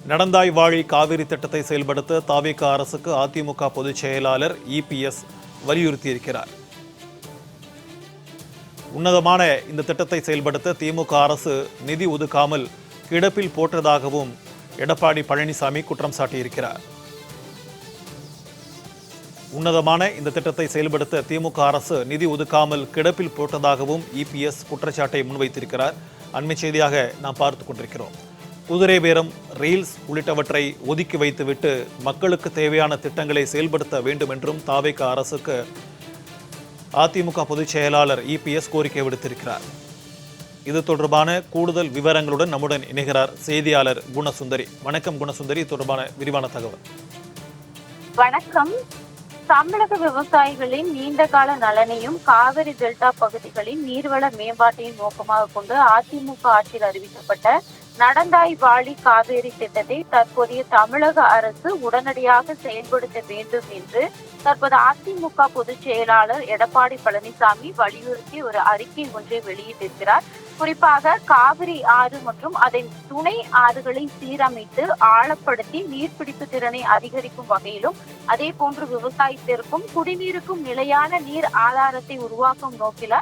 நடந்தாய் வாழி காவிரி திட்டத்தை செயல்படுத்த தாவேகா அரசுக்கு அதிமுக பொதுச் செயலாளர் இபிஎஸ் வலியுறுத்தியிருக்கிறார். உன்னதமான இந்த திட்டத்தை செயல்படுத்த திமுக அரசு நிதி ஒதுக்காமல் கிடப்பில் போட்டதாகவும் எடப்பாடி பழனிசாமி குற்றம் சாட்டியிருக்கிறார். உன்னதமான இந்த திட்டத்தை செயல்படுத்த திமுக அரசு நிதி ஒதுக்காமல் கிடப்பில் போட்டதாகவும் இபிஎஸ் குற்றச்சாட்டை முன்வைத்திருக்கிறார். அண்மை செய்தியாக நாம் பார்த்துக் கொண்டிருக்கிறோம். குதிரை பேரம், ரயில்ஸ் உள்ளிட்டவற்றை ஒதுக்கி வைத்துவிட்டு மக்களுக்கு தேவையான திட்டங்களை செயல்படுத்த வேண்டும் என்றும் தாவேகா அரசுக்கு அதிமுக பொதுச் செயலாளர் இபிஎஸ் கோரிக்கை விடுத்திருக்கிறார். இது தொடர்பான கூடுதல் விவரங்களுடன் நம்முடன் இணைகிறார் செய்தியாளர் குணசுந்தரி. வணக்கம் குணசுந்தரி, தொடர்பான விரிவான தகவல். வணக்கம். தமிழக விவசாயிகளின் நீண்டகால நலனையும் காவிரி டெல்டா பகுதிகளின் நீர்வள மேம்பாட்டையும் நோக்கமாக கொண்டு அதிமுக ஆட்சியில் அறிவிக்கப்பட்ட நடந்தாய் வாழி காவேரி திட்டத்தை தற்போதைய தமிழக அரசு உடனடியாக செயல்படுத்த வேண்டும் என்று தற்போது அதிமுக பொதுச் செயலாளர் எடப்பாடி பழனிசாமி வலியுறுத்தி ஒரு அறிக்கை ஒன்றை வெளியிட்டிருக்கிறார். குறிப்பாக காவிரி ஆறு மற்றும் அதன் துணை ஆறுகளை சீரமைத்து ஆழப்படுத்தி நீர்பிடிப்பு திறனை அதிகரிக்கும் வகையிலும் அதே போன்று விவசாயத்திற்கும் குடிநீருக்கும் நிலையான நீர் ஆதாரத்தை உருவாக்கும் நோக்கில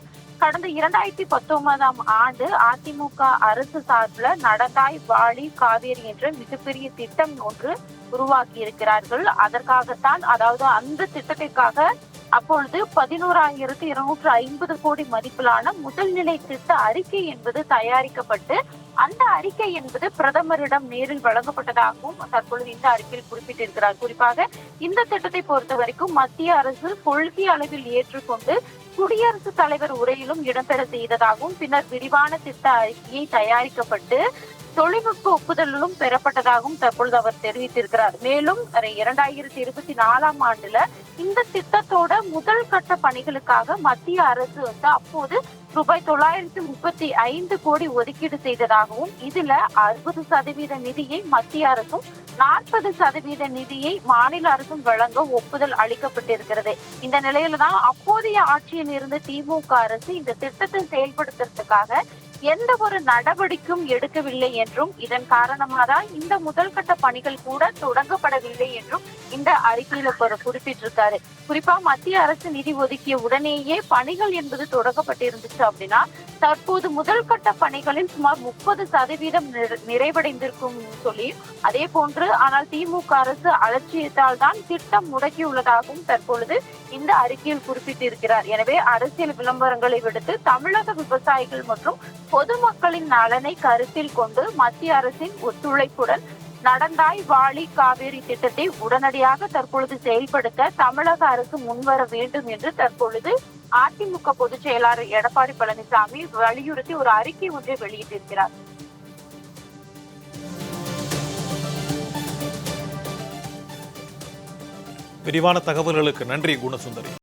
கடந்த 2019ஆம் ஆண்டு அதிமுக அரசு சார்பில் நடந்தாய் வாழி காவேரி என்ற மிகப்பெரிய திட்டம் ஒன்று உருவாக்கி இருக்கிறார்கள். அதற்காகத்தான், அதாவது அந்த திட்டத்திற்காக அப்பொழுது 11,250 கோடி மதிப்பிலான முதல்நிலை திட்ட அறிக்கை என்பது தயாரிக்கப்பட்டு அந்த அறிக்கை என்பது பிரதமரிடம் நேரில் வழங்கப்பட்டதாகவும் தற்பொழுது இந்த அறிக்கையில் குறிப்பிட்டிருக்கிறார். குறிப்பாக இந்த திட்டத்தை பொறுத்த வரைக்கும் மத்திய அரசு கொள்கை அளவில் ஏற்றுக்கொண்டு குடியரசுத் தலைவர் உரையிலும் இடம்பெற செய்ததாகவும் பின்னர் விரிவான திட்ட அறிக்கையை தயாரிக்கப்பட்டு தொழில்நுட்ப ஒப்புதலும் பெறப்பட்டதாகவும் தற்பொழுது அவர் தெரிவித்திருக்கிறார். மேலும் 2024ஆம் ஆண்டுல இந்த திட்டத்தோட முதல் கட்ட பணிகளுக்காக மத்திய அரசு அப்போது ரூபாய் 935 கோடி ஒதுக்கீடு செய்ததாகவும் இதுல 60% நிதியை மத்திய அரசும் 40% நிதியை மாநில அரசும் வழங்க ஒப்புதல் அளிக்கப்பட்டிருக்கிறது. இந்த நிலையில தான் அப்போதைய ஆட்சியில் இருந்த திமுக அரசு இந்த திட்டத்தை செயல்படுத்துறதுக்காக எந்த ஒரு நடவடிக்கையும் எடுக்கவில்லை என்றும் இதன் காரணமாக தான் இந்த முதல் கட்ட பணிகள் கூட தொடங்கப்படவில்லை என்றும் இந்த அறிக்கையில குறிப்பிட்டிருக்காரு. குறிப்பா மத்திய அரசு நிதி ஒதுக்கிய உடனேயே பணிகள் என்பது தொடங்கப்பட்டிருந்துச்சு அப்படின்னா தற்போது முதல் கட்ட பணிகளில் சுமார் 30% நிறைவடைந்திருக்கும் சொல்லி, அதே போன்று ஆனால் திமுக அரசு அலட்சியத்தால் தான் திட்டம் முடக்கியுள்ளதாகவும் தற்பொழுது இந்த அறிக்கையில் குறிப்பிட்டிருக்கிறார். எனவே அரசியல் விளம்பரங்களை விடுத்து தமிழக விவசாயிகள் மற்றும் பொதுமக்களின் நலனை கருத்தில் கொண்டு மத்திய அரசின் ஒத்துழைப்புடன் நடந்தாய் வாழி காவேரி திட்டத்தை உடனடியாக தற்பொழுது செயல்படுத்த தமிழக அரசு முன்வர வேண்டும் என்று தற்பொழுது அதிமுக பொதுச் செயலாளர் எடப்பாடி பழனிசாமி வலியுறுத்தி ஒரு அறிக்கை ஒன்றை வெளியிட்டிருக்கிறார். விரிவான தகவல்களுக்கு நன்றி குணசுந்தரி.